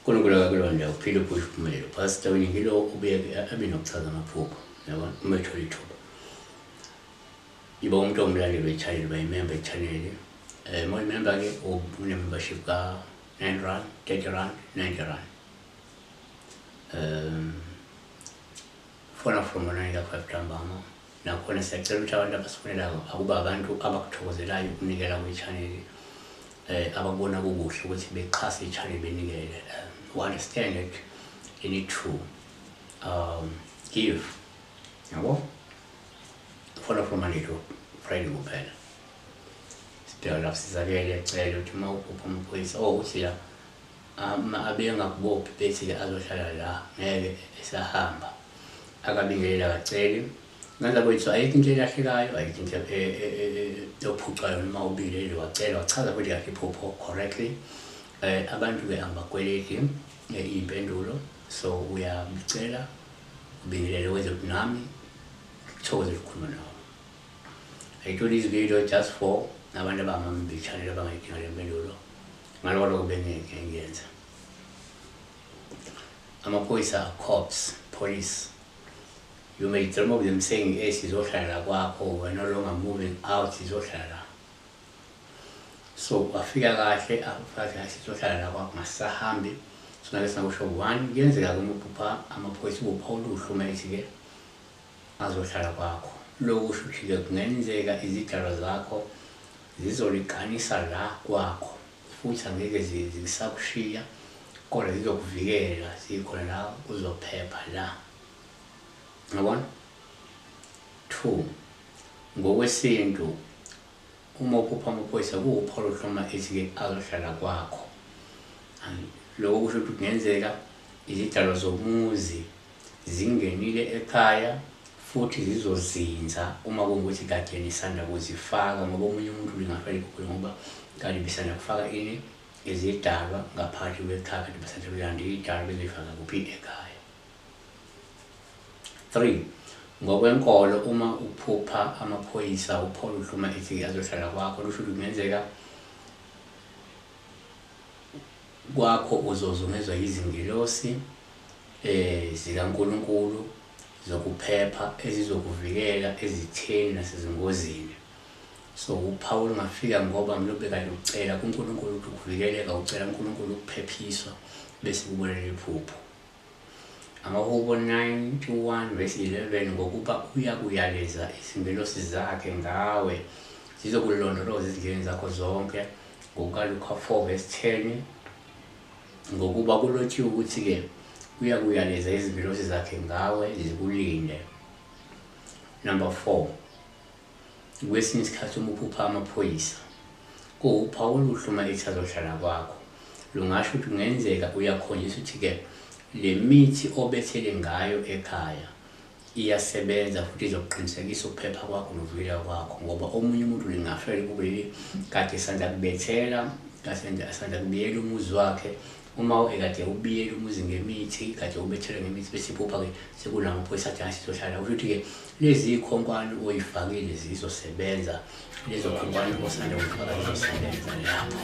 uNkulunkulu akulonda uphile uphuze uphumelele pastor ngilo ubeke abinokuchaza amaphupho yabona uma ethola ithuba yiba umuntu omlaleli wechannel bayimember echannel uma member ke une membership ka 9 rand 30 rand 90 rand fona from 9 ntambama nakhona siyacela ukuthi abantu abasifonelayo akuba abantu abakuthokozelayo ukunikela kwi-channel abakubona kukuhle ukuthi bexhase i-channel benikele we understand that you need to give yabo fona from manito Friday kuphela sidinga lapho sizakele ecela ukuthi uma uphupha umphwisa uthi la abe ngakubophi bethi azohlala la ngeke esahamba akabingelela kaceli ngala kwethu ayikho into elahlekayo ayikho into yophucayo noma ubile wacela wachaza ukuthi yakhe iphupho correctly abantu ke angakweleki impendulo so uyabicela ubingelele wenze nami thokoze ukukhuluma nawe I do this video just for abantu abamambi channel abangayidinga le mpendulo ngaloko bengeke ngiyenza amaphoyisa cops police. You may dream of them saying, "Yes, is we're no longer moving out, is so afika kahle afaka isizohlala kwakho masahambi sonake sinakusho one kuyenzeka kumupha amaphoyisa ubuphawu uhlumethi ke azohlala kwakho lokusho ukuthi ke kungenzeka izidalo zakho zizoliqanisa la kwakho futhi angeke zisakushiya kodwa zizokuvikela zikhona la uzophepha la. Ngabona 2 ngokwesintu uma uphupha amaphoyisa kuwuphawu hloma ethi ke azohlala kwakho lokho kusho ukuthi kungenzeka izidalo zomuzi zingenile ekhaya futhi zizozinza uma kungukuthi kade nisanda kuzifaka ngoba omunye umuntu lingafela iphupho ngoba kanti bisanda kufaka ini izidalwa ngaphakathi kwekhaya kanti basanda kulanda idalwa bezifaka kuphi ekhaya. 3 ngokwenkolo uma uphupha amaphoyisa uphawu hloma ethi azohlala kwakho lusho ukuthi kungenzeka kwakho uzozungezwa izingilosi zikaNkulunkulu zokuphepha ezizokuvikela ezitheni nasezingozini. So uPaul ngafika ngoba mlobe kade ucela kuNkulunkulu ukuthi ukuvikeleka ucela uNkulunkulu ukuphephiswa bese kubolela iphupho. Amahubo 91 verse 11 ngokuba uyakuyaleza izingilosi zakhe ngawe zizokulondoloza izindleni zakho zonke. NgokaLuka 4 verse 10 ngokuba kulotshiwe ukuthi ke uyakuyaleza izingilosi zakhe ngawe zikulinde. Number 4 kwesinye isikhathi uma uphupha amaphoyisa kuwuphawu uhluma ethi azohlala kwakho lungasho ukuthi kungenzeka uyakhonjiswa ukuthi ke le mithi obethele ngayo ekhaya iyasebenza futhi izoqinisekisa ukuphepha kwakho nokuvikela kwakho ngoba omunye umuntu lingafela kubeli kade sanda kubethela kasanda kubiyela umuzi wakhe uma ekade ubiyela umuzi ngemithi kade ubethela ngemithi bese iphupha ke sekulamaphoyisa athi asizohlala ukuthi ke lezi ikhonkwane oyifakile zizosebenza lezo khonkwane osanda ukufaka zizosebenza lapho